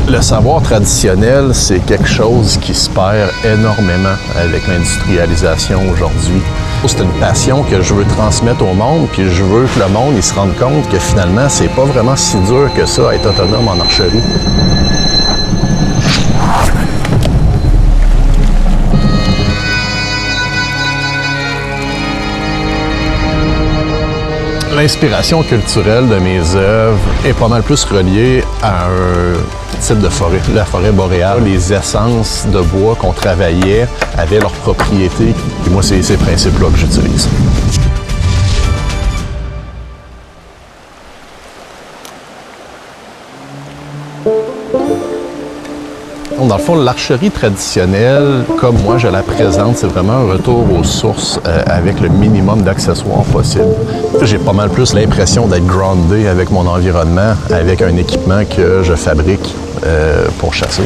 Le savoir traditionnel, c'est quelque chose qui se perd énormément avec l'industrialisation aujourd'hui. C'est une passion que je veux transmettre au monde, puis je veux que le monde il se rende compte que finalement, c'est pas vraiment si dur que ça, être autonome en archerie. L'inspiration culturelle de mes œuvres est pas mal plus reliée à un type de forêt, la forêt boréale. Les essences de bois qu'on travaillait avaient leurs propriétés. Et moi, c'est ces principes-là que j'utilise. Dans le fond, l'archerie traditionnelle, comme moi je la présente, c'est vraiment un retour aux sources avec le minimum d'accessoires possible. J'ai pas mal plus l'impression d'être groundé avec mon environnement, avec un équipement que je fabrique pour chasser.